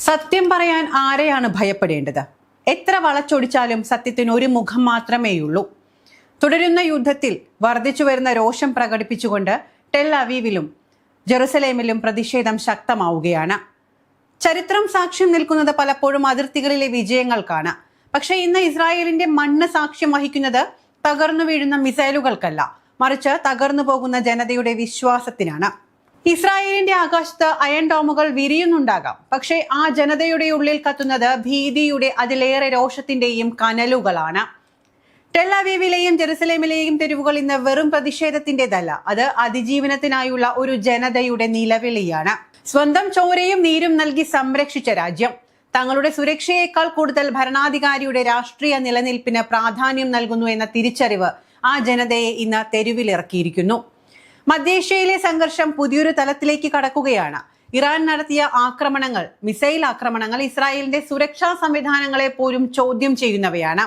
സത്യം പറയാൻ ആരെയാണ് ഭയപ്പെടേണ്ടത്? എത്ര വളച്ചൊടിച്ചാലും സത്യത്തിന് ഒരു മുഖം മാത്രമേയുള്ളൂ. തുടരുന്ന യുദ്ധത്തിൽ വർദ്ധിച്ചു വരുന്ന രോഷം പ്രകടിപ്പിച്ചുകൊണ്ട് ടെൽ അവീവിലും ജെറുസലേമിലും പ്രതിഷേധം ശക്തമാവുകയാണ്. ചരിത്രം സാക്ഷ്യം നിൽക്കുന്നത് പലപ്പോഴും അതിർത്തികളിലെ വിജയങ്ങൾക്കാണ്. പക്ഷേ ഇന്ന് ഇസ്രായേലിന്റെ മണ്ണ് സാക്ഷ്യം വഹിക്കുന്നത് തകർന്നു വീഴുന്ന മിസൈലുകൾക്കല്ല, മറിച്ച് തകർന്നു പോകുന്ന ജനതയുടെ വിശ്വാസത്തിനാണ്. ഇസ്രായേലിന്റെ ആകാശത്ത് അയൺ ഡോമുകൾ വിരിയുന്നുണ്ടാകാം, പക്ഷേ ആ ജനതയുടെ ഉള്ളിൽ കത്തുന്നത് ഭീതിയുടെ അതിലേറെ രോഷത്തിന്റെയും കനലുകളാണ്. ടെൽ അവീവിലെയും ജെറുസലേമിലെയും തെരുവുകൾ ഇന്ന് വെറും പ്രതിഷേധത്തിന്റേതല്ല, അത് അതിജീവനത്തിനായുള്ള ഒരു ജനതയുടെ നിലവിളിയാണ്. സ്വന്തം ചോരയും നീരും നൽകി സംരക്ഷിച്ച രാജ്യം തങ്ങളുടെ സുരക്ഷയേക്കാൾ കൂടുതൽ ഭരണാധികാരിയുടെ രാഷ്ട്രീയ നിലനിൽപ്പിന് പ്രാധാന്യം നൽകുന്നു എന്ന തിരിച്ചറിവ് ആ ജനതയെ ഇന്ന് തെരുവിലിറക്കിയിരിക്കുന്നു. മധ്യേഷ്യയിലെ സംഘർഷം പുതിയൊരു തലത്തിലേക്ക് കടക്കുകയാണ്. ഇറാൻ നടത്തിയ ആക്രമണങ്ങൾ, മിസൈൽ ആക്രമണങ്ങൾ ഇസ്രായേലിന്റെ സുരക്ഷാ സംവിധാനങ്ങളെ പോലും ചോദ്യം ചെയ്യുന്നവയാണ്.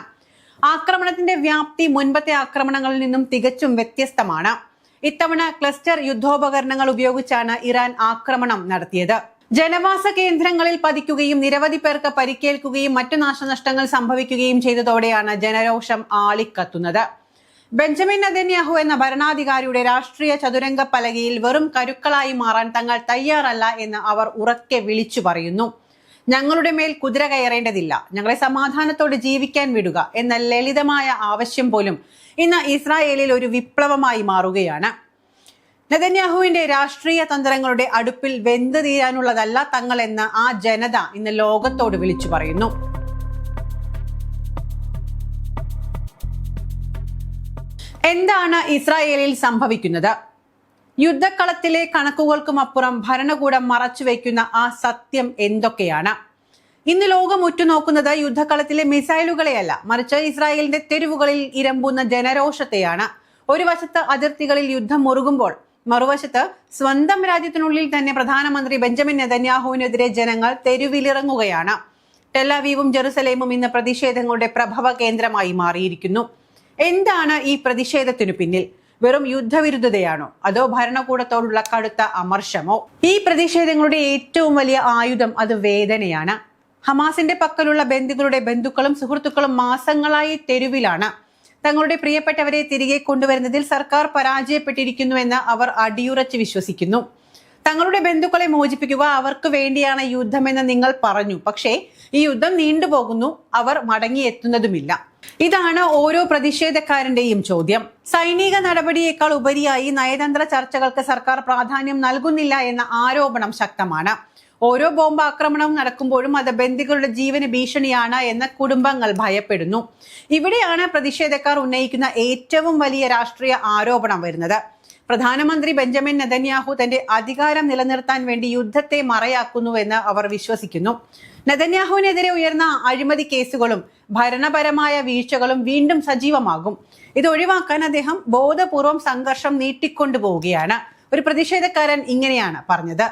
ആക്രമണത്തിന്റെ വ്യാപ്തി മുൻപത്തെ ആക്രമണങ്ങളിൽ നിന്നും തികച്ചും വ്യത്യസ്തമാണ്. ഇത്തവണ ക്ലസ്റ്റർ യുദ്ധോപകരണങ്ങൾ ഉപയോഗിച്ചാണ് ഇറാൻ ആക്രമണം നടത്തിയത്. ജനവാസ കേന്ദ്രങ്ങളിൽ പതിക്കുകയും നിരവധി പേർക്ക് പരിക്കേൽക്കുകയും മറ്റു നാശനഷ്ടങ്ങൾ സംഭവിക്കുകയും ചെയ്തതോടെയാണ് ജനരോഷം ആളിക്കത്തുന്നത്. ബെഞ്ചമിൻ നെതന്യാഹു എന്ന ഭരണാധികാരിയുടെ രാഷ്ട്രീയ ചതുരംഗ പലകയിൽ വെറും കരുക്കളായി മാറാൻ തങ്ങൾ തയ്യാറല്ല എന്ന് അവർ ഉറക്കെ വിളിച്ചു പറയുന്നു. ഞങ്ങളുടെ മേൽ കുതിര കയറേണ്ടതില്ല, ഞങ്ങളെ സമാധാനത്തോടെ ജീവിക്കാൻ വിടുക എന്ന ലളിതമായ ആവശ്യം പോലും ഇന്ന് ഇസ്രായേലിൽ ഒരു വിപ്ലവമായി മാറുകയാണ്. നെതന്യാഹുവിന്റെ രാഷ്ട്രീയ തന്ത്രങ്ങളുടെ അടുപ്പിൽ വെന്ത് തീരാനുള്ളതല്ല തങ്ങൾ എന്ന് ആ ജനത ഇന്ന് ലോകത്തോട് വിളിച്ചു പറയുന്നു. എന്താണ് ഇസ്രായേലിൽ സംഭവിക്കുന്നത്? യുദ്ധക്കളത്തിലെ കണക്കുകൾക്കും അപ്പുറം ഭരണകൂടം മറച്ചുവെക്കുന്ന ആ സത്യം എന്തൊക്കെയാണ്? ഇന്ന് ലോകം ഉറ്റുനോക്കുന്നത് യുദ്ധക്കളത്തിലെ മിസൈലുകളെയല്ല, മറിച്ച് ഇസ്രായേലിന്റെ തെരുവുകളിൽ ഇരമ്പുന്ന ജനരോഷത്തെയാണ്. ഒരു വശത്ത് അതിർത്തികളിൽ യുദ്ധം മുറുകുമ്പോൾ മറുവശത്ത് സ്വന്തം രാജ്യത്തിനുള്ളിൽ തന്നെ പ്രധാനമന്ത്രി ബെഞ്ചമിൻ നെതന്യാഹുവിനെതിരെ ജനങ്ങൾ തെരുവിലിറങ്ങുകയാണ്. ടെൽ അവീവും ജെറുസലേമും ഇന്ന് പ്രതിഷേധങ്ങളുടെ പ്രഭവ കേന്ദ്രമായി മാറിയിരിക്കുന്നു. എന്താണ് ഈ പ്രതിഷേധത്തിനു പിന്നിൽ? വെറും യുദ്ധവിരുദ്ധതയാണോ, അതോ ഭരണകൂടത്തോടുള്ള കടുത്ത അമർഷമോ? ഈ പ്രതിഷേധങ്ങളുടെ ഏറ്റവും വലിയ ആയുധം അത് വേദനയാണ്. ഹമാസിന്റെ പക്കലുള്ള ബന്ധുക്കളുടെ ബന്ധുക്കളും സുഹൃത്തുക്കളും മാസങ്ങളായി തെരുവിലാണ്. തങ്ങളുടെ പ്രിയപ്പെട്ടവരെ തിരികെ കൊണ്ടുവരുന്നതിൽ സർക്കാർ പരാജയപ്പെട്ടിരിക്കുന്നുവെന്ന് അവർ അടിയുറച്ച് വിശ്വസിക്കുന്നു. തങ്ങളുടെ ബന്ധുക്കളെ മോചിപ്പിക്കുക, അവർക്ക് വേണ്ടിയാണ് യുദ്ധമെന്ന് നിങ്ങൾ പറഞ്ഞു, പക്ഷേ ഈ യുദ്ധം നീണ്ടുപോകുന്നു, അവർ മടങ്ങിയെത്തുന്നതുമില്ല. ഇതാണ് ഓരോ പ്രതിഷേധക്കാരന്റെയും ചോദ്യം. സൈനിക നടപടിയേക്കാൾ ഉപരിയായി നയതന്ത്ര ചർച്ചകൾക്ക് സർക്കാർ പ്രാധാന്യം നൽകുന്നില്ല എന്ന ആരോപണം ശക്തമാണ്. ഓരോ ബോംബ് ആക്രമണവും നടക്കുമ്പോഴും അത് ബന്ദികളുടെ ജീവന് ഭീഷണിയാണ് എന്ന് കുടുംബങ്ങൾ ഭയപ്പെടുന്നു. ഇവിടെയാണ് പ്രതിഷേധക്കാർ ഉന്നയിക്കുന്ന ഏറ്റവും വലിയ രാഷ്ട്രീയ ആരോപണം വരുന്നത്. പ്രധാനമന്ത്രി ബെഞ്ചമിൻ നെതന്യാഹു തന്റെ അധികാരം നിലനിർത്താൻ വേണ്ടി യുദ്ധത്തെ മറയാക്കുന്നുവെന്ന് അവർ വിശ്വസിക്കുന്നു. നെതന്യാഹുവിനെതിരെ ഉയർന്ന അഴിമതി കേസുകളും ഭരണപരമായ വീഴ്ചകളും വീണ്ടും സജീവമാകും. ഇത് ഒഴിവാക്കാൻ അദ്ദേഹം ബോധപൂർവം സംഘർഷം നീട്ടിക്കൊണ്ടുപോവുകയാണ്. ഒരു പ്രതിഷേധക്കാരൻ ഇങ്ങനെയാണ് പറഞ്ഞത്: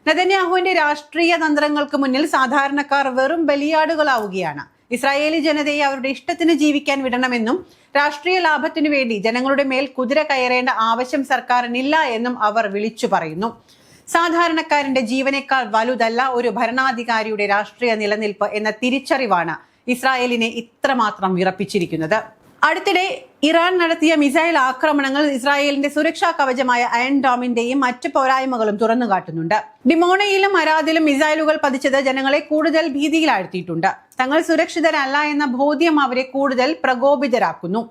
നെതന്യാഹുവിന്റെ രാഷ്ട്രീയ തന്ത്രങ്ങൾക്ക് മുന്നിൽ സാധാരണക്കാർ വെറും ബലിയാടുകളാവുകയാണ്. ഇസ്രായേലി ജനതയെ അവരുടെ ഇഷ്ടത്തിന് ജീവിക്കാൻ വിടണമെന്നും രാഷ്ട്രീയ ലാഭത്തിനു വേണ്ടി ജനങ്ങളുടെ മേൽ കുതിര കയറേണ്ട ആവശ്യം സർക്കാരിനില്ല എന്നും അവർ വിളിച്ചു പറയുന്നു. സാധാരണക്കാരന്റെ ജീവനേക്കാൾ വലുതല്ല ഒരു ഭരണാധികാരിയുടെ രാഷ്ട്രീയ നിലനിൽപ്പ് എന്ന തിരിച്ചറിവാണ് ഇസ്രായേലിനെ ഇത്രമാത്രം വിറപ്പിച്ചിരിക്കുന്നത്. അടുത്തിടെ ഇറാൻ നടത്തിയ മിസൈൽ ആക്രമണങ്ങൾ ഇസ്രായേലിന്റെ സുരക്ഷാ കവചമായ അയൺ ഡോമിന്റെയും മറ്റ് പോരായ്മകളും തുറന്നു കാട്ടുന്നുണ്ട്. ഡിമോണയിലും അരാദിലും മിസൈലുകൾ പതിച്ചത് ജനങ്ങളെ കൂടുതൽ ഭീതിയിലാഴ്ത്തിയിട്ടുണ്ട്. തങ്ങൾ സുരക്ഷിതരല്ല എന്ന ബോധ്യം അവരെ കൂടുതൽ പ്രകോപിതരാക്കുന്നു.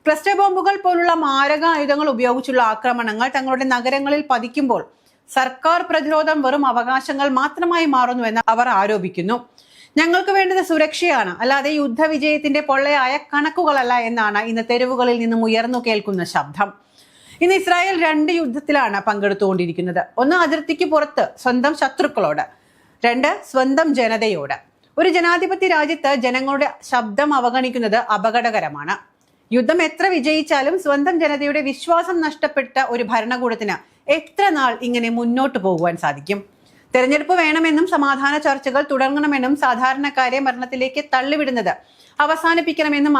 ക്ലസ്റ്റർ ബോംബുകൾ പോലുള്ള മാരകായുധങ്ങൾ ഉപയോഗിച്ചുള്ള ആക്രമണങ്ങൾ തങ്ങളുടെ നഗരങ്ങളിൽ പതിക്കുമ്പോൾ സർക്കാർ പ്രതിരോധം വെറും അവകാശങ്ങൾ മാത്രമായി മാറുന്നുവെന്ന് അവർ ആരോപിക്കുന്നു. ഞങ്ങൾക്ക് വേണ്ടത് സുരക്ഷയാണ്, അല്ലാതെ യുദ്ധവിജയത്തിന്റെ പൊള്ളയായ കണക്കുകളല്ല എന്നാണ് ഇന്ന് തെരുവുകളിൽ നിന്നും ഉയർന്നു കേൾക്കുന്ന ശബ്ദം. ഇന്ന് ഇസ്രായേൽ 2 യുദ്ധത്തിലാണ് പങ്കെടുത്തുകൊണ്ടിരിക്കുന്നത്. ഒന്ന് അതിർത്തിക്ക് പുറത്ത് സ്വന്തം ശത്രുക്കളോട്, 2 സ്വന്തം ജനതയോട്. ഒരു ജനാധിപത്യ രാജ്യത്ത് ജനങ്ങളുടെ ശബ്ദം അവഗണിക്കുന്നത് അപകടകരമാണ്. യുദ്ധം എത്ര വിജയിച്ചാലും സ്വന്തം ജനതയുടെ വിശ്വാസം നഷ്ടപ്പെട്ട ഒരു ഭരണകൂടത്തിന് എത്ര നാൾ ഇങ്ങനെ മുന്നോട്ട് പോകുവാൻ സാധിക്കും? തെരഞ്ഞെടുപ്പ് വേണമെന്നും സമാധാന ചർച്ചകൾ തുടങ്ങണമെന്നും സാധാരണക്കാരെ മരണത്തിലേക്ക് തള്ളിവിടുന്നത് അവസാനിപ്പിക്കണമെന്നും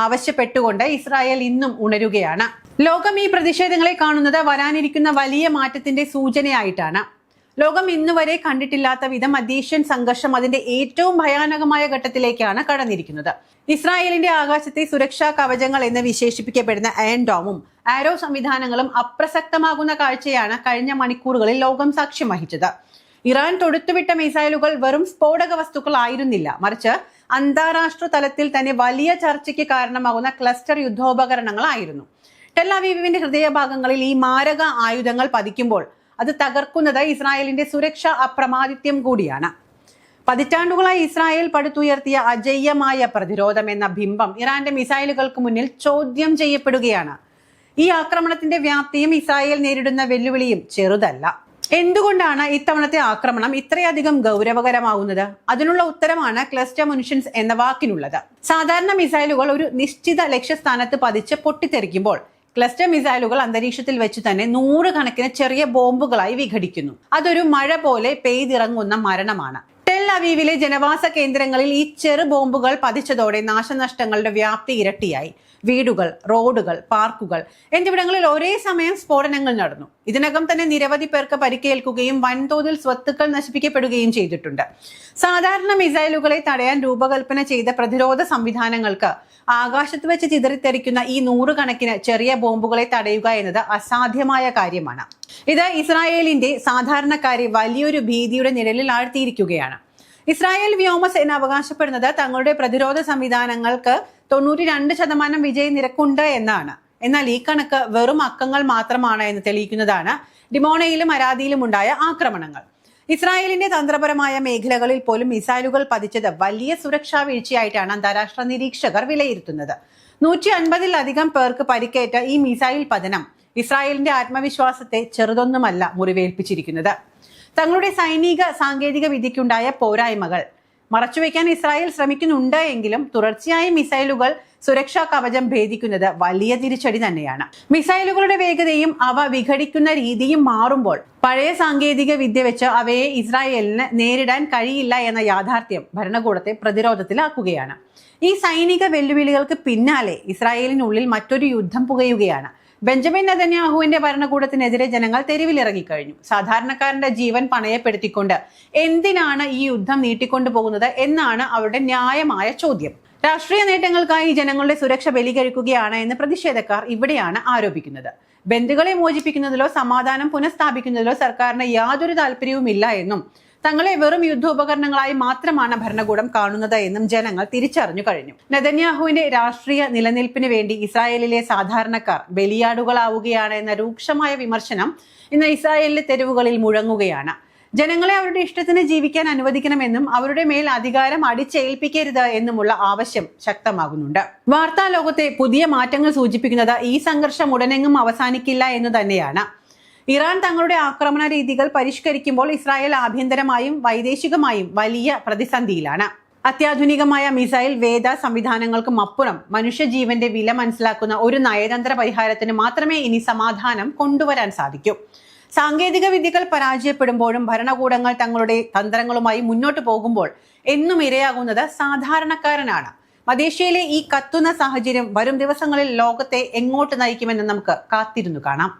ആവശ്യപ്പെട്ടുകൊണ്ട് ഇസ്രായേൽ ഇന്നും ഉണരുകയാണ്. ലോകം ഈ പ്രതിഷേധങ്ങളെ കാണുന്നത് വരാനിരിക്കുന്ന വലിയ മാറ്റത്തിന്റെ സൂചനയായിട്ടാണ്. ലോകം ഇന്നുവരെ കണ്ടിട്ടില്ലാത്ത വിധം മധ്യേഷ്യൻ സംഘർഷം അതിന്റെ ഏറ്റവും ഭയാനകമായ ഘട്ടത്തിലേക്കാണ് കടന്നിരിക്കുന്നത്. ഇസ്രായേലിന്റെ ആകാശത്തെ സുരക്ഷാ കവചങ്ങൾ എന്ന് വിശേഷിപ്പിക്കപ്പെടുന്ന അയൺ ഡോമും ആരോ സംവിധാനങ്ങളും അപ്രസക്തമാകുന്ന കാഴ്ചയാണ് കഴിഞ്ഞ മണിക്കൂറുകളിൽ ലോകം സാക്ഷ്യം വഹിച്ചത്. ഇറാൻ തൊടുത്തുവിട്ട മിസൈലുകൾ വെറും സ്ഫോടക വസ്തുക്കളായിരുന്നില്ല, മറിച്ച് അന്താരാഷ്ട്ര തലത്തിൽ തന്നെ വലിയ ചർച്ചയ്ക്ക് കാരണമാകുന്ന ക്ലസ്റ്റർ യുദ്ധോപകരണങ്ങളായിരുന്നു. ടെൽ അവീവിന്റെ ഹൃദയഭാഗങ്ങളിൽ ഈ മാരക ആയുധങ്ങൾ പതിക്കുമ്പോൾ അത് തകർക്കുന്നത് ഇസ്രായേലിന്റെ സുരക്ഷാ അപ്രമാദിത്യം കൂടിയാണ്. പതിറ്റാണ്ടുകളായി ഇസ്രായേൽ പടുത്തുയർത്തിയ അജയ്യമായ പ്രതിരോധം എന്ന ബിംബം ഇറാന്റെ മിസൈലുകൾക്ക് മുന്നിൽ ചോദ്യം ചെയ്യപ്പെടുകയാണ്. ഈ ആക്രമണത്തിന്റെ വ്യാപ്തിയും ഇസ്രായേൽ നേരിടുന്ന വെല്ലുവിളിയും ചെറുതല്ല. എന്തുകൊണ്ടാണ് ഇത്തവണത്തെ ആക്രമണം ഇത്രയധികം ഗൗരവകരമാകുന്നത്? അതിനുള്ള ഉത്തരമാണ് ക്ലസ്റ്റർ മുനിഷൻസ് എന്ന വാക്കിനുള്ളത്. സാധാരണ മിസൈലുകൾ ഒരു നിശ്ചിത ലക്ഷ്യസ്ഥാനത്ത് പതിച്ച് പൊട്ടിത്തെറിക്കുമ്പോൾ ക്ലസ്റ്റർ മിസൈലുകൾ അന്തരീക്ഷത്തിൽ വെച്ച് തന്നെ 100 കണക്കിന് ചെറിയ ബോംബുകളായി വിഘടിക്കുന്നു. അതൊരു മഴ പോലെ പെയ്തിറങ്ങുന്ന മരണമാണ്. ടെൽ അവീവിലെ ജനവാസ കേന്ദ്രങ്ങളിൽ ഈ ചെറു ബോംബുകൾ പതിച്ചതോടെ നാശനഷ്ടങ്ങളുടെ വ്യാപ്തി ഇരട്ടിയായി. വീടുകൾ, റോഡുകൾ, പാർക്കുകൾ എന്നിവിടങ്ങളിൽ ഒരേ സമയം സ്ഫോടനങ്ങൾ നടന്നു. ഇതിനകം തന്നെ നിരവധി പേർക്ക് പരിക്കേൽക്കുകയും വൻതോതിൽ സ്വത്തുക്കൾ നശിപ്പിക്കപ്പെടുകയും ചെയ്തിട്ടുണ്ട്. സാധാരണ മിസൈലുകളെ തടയാൻ രൂപകൽപ്പന ചെയ്ത പ്രതിരോധ സംവിധാനങ്ങൾക്ക് ആകാശത്ത് വെച്ച് ചിതറിത്തെറിക്കുന്ന ഈ 100 കണക്കിന് ചെറിയ ബോംബുകളെ തടയുക എന്നത് അസാധ്യമായ കാര്യമാണ്. ഇത് ഇസ്രായേലിന്റെ സാധാരണക്കാരെ വലിയൊരു ഭീതിയുടെ നിഴലിൽ ആഴ്ത്തിയിരിക്കുകയാണ്. ഇസ്രായേൽ വ്യോമസേന അവകാശപ്പെടുന്നത് തങ്ങളുടെ പ്രതിരോധ സംവിധാനങ്ങൾക്ക് 92% വിജയ നിരക്കുണ്ട് എന്നാണ്. എന്നാൽ ഈ കണക്ക് വെറും അക്കങ്ങൾ മാത്രമാണ് എന്ന് തെളിയിക്കുന്നതാണ് ഡിമോണയിലും അരാദിയിലും ഉണ്ടായ ആക്രമണങ്ങൾ. ഇസ്രായേലിന്റെ തന്ത്രപരമായ മേഖലകളിൽ പോലും മിസൈലുകൾ പതിച്ചത് വലിയ സുരക്ഷാ വീഴ്ചയായിട്ടാണ് അന്താരാഷ്ട്ര നിരീക്ഷകർ വിലയിരുത്തുന്നത്. 150-ലധികം പേർക്ക് പരിക്കേറ്റ ഈ മിസൈൽ പതനം ഇസ്രായേലിന്റെ ആത്മവിശ്വാസത്തെ ചെറുതൊന്നുമല്ല മുറിവേൽപ്പിച്ചിരിക്കുന്നത്. തങ്ങളുടെ സൈനിക സാങ്കേതിക വിദ്യയ്ക്കുണ്ടായ പോരായ്മകൾ മറച്ചുവെക്കാൻ ഇസ്രായേൽ ശ്രമിക്കുന്നുണ്ട് എങ്കിലും തുടർച്ചയായ മിസൈലുകൾ സുരക്ഷാ കവചം ഭേദിക്കുന്നത് വലിയ തിരിച്ചടി തന്നെയാണ്. മിസൈലുകളുടെ വേഗതയും അവ വിഘടിക്കുന്ന രീതിയും മാറുമ്പോൾ പഴയ സാങ്കേതിക വിദ്യ വെച്ച് അവയെ ഇസ്രായേലിന് നേരിടാൻ കഴിയില്ല എന്ന യാഥാർത്ഥ്യം ഭരണകൂടത്തെ പ്രതിരോധത്തിലാക്കുകയാണ്. ഈ സൈനിക വെല്ലുവിളികൾക്ക് പിന്നാലെ ഇസ്രായേലിനുള്ളിൽ മറ്റൊരു യുദ്ധം പുകയുകയാണ്. ബെഞ്ചമിൻ നെതന്യാഹുവിന്റെ ഭരണകൂടത്തിനെതിരെ ജനങ്ങൾ തെരുവിലിറങ്ങിക്കഴിഞ്ഞു. സാധാരണക്കാരന്റെ ജീവൻ പണയപ്പെടുത്തിക്കൊണ്ട് എന്തിനാണ് ഈ യുദ്ധം നീട്ടിക്കൊണ്ടു പോകുന്നത് എന്നാണ് അവരുടെ ന്യായമായ ചോദ്യം. രാഷ്ട്രീയ നേട്ടങ്ങൾക്കായി ജനങ്ങളുടെ സുരക്ഷ ബലികഴിക്കുകയാണ് എന്ന് പ്രതിഷേധക്കാർ ഇവിടെയാണ് ആരോപിക്കുന്നത്. ബന്ധുക്കളെ മോചിപ്പിക്കുന്നതിലോ സമാധാനം പുനഃസ്ഥാപിക്കുന്നതിലോ സർക്കാരിന് യാതൊരു താല്പര്യവുമില്ല എന്നും തങ്ങളെ വെറും യുദ്ധോപകരണങ്ങളായി മാത്രമാണ് ഭരണകൂടം കാണുന്നത് എന്നും ജനങ്ങൾ തിരിച്ചറിഞ്ഞു കഴിഞ്ഞു. നെതന്യാഹുവിന്റെ രാഷ്ട്രീയ നിലനിൽപ്പിന് വേണ്ടി ഇസ്രായേലിലെ സാധാരണക്കാർ ബലിയാടുകളാവുകയാണ് എന്ന രൂക്ഷമായ വിമർശനം ഇന്ന് ഇസ്രായേലിലെ തെരുവുകളിൽ മുഴങ്ങുകയാണ്. ജനങ്ങളെ അവരുടെ ഇഷ്ടത്തിന് ജീവിക്കാൻ അനുവദിക്കണമെന്നും അവരുടെ മേൽ അധികാരം അടിച്ചേൽപ്പിക്കരുത് എന്നുമുള്ള ആവശ്യം ശക്തമാകുന്നുണ്ട്. വാർത്താ ലോകത്തെ പുതിയ മാറ്റങ്ങൾ സൂചിപ്പിക്കുന്നത് ഈ സംഘർഷം ഉടനെങ്ങും അവസാനിക്കില്ല എന്ന് തന്നെയാണ്. ഇറാൻ തങ്ങളുടെ ആക്രമണ രീതികൾ പരിഷ്കരിക്കുമ്പോൾ ഇസ്രായേൽ ആഭ്യന്തരമായും വൈദേശികമായും വലിയ പ്രതിസന്ധിയിലാണ്. അത്യാധുനികമായ മിസൈൽ വേദ സംവിധാനങ്ങൾക്കും അപ്പുറം മനുഷ്യജീവന്റെ വില മനസ്സിലാക്കുന്ന ഒരു നയതന്ത്ര പരിഹാരത്തിന് മാത്രമേ ഇനി സമാധാനം കൊണ്ടുവരാൻ സാധിക്കൂ. സാങ്കേതിക വിദ്യകൾ പരാജയപ്പെടുമ്പോഴും ഭരണകൂടങ്ങൾ തങ്ങളുടെ തന്ത്രങ്ങളുമായി മുന്നോട്ട് പോകുമ്പോൾ എന്നും ഇരയാകുന്നത് സാധാരണക്കാരനാണ്. മധ്യേഷ്യയിലെ ഈ കത്തുന്ന സാഹചര്യം വരും ദിവസങ്ങളിൽ ലോകത്തെ എങ്ങോട്ട് നയിക്കുമെന്ന് നമുക്ക് കാത്തിരുന്നു കാണാം.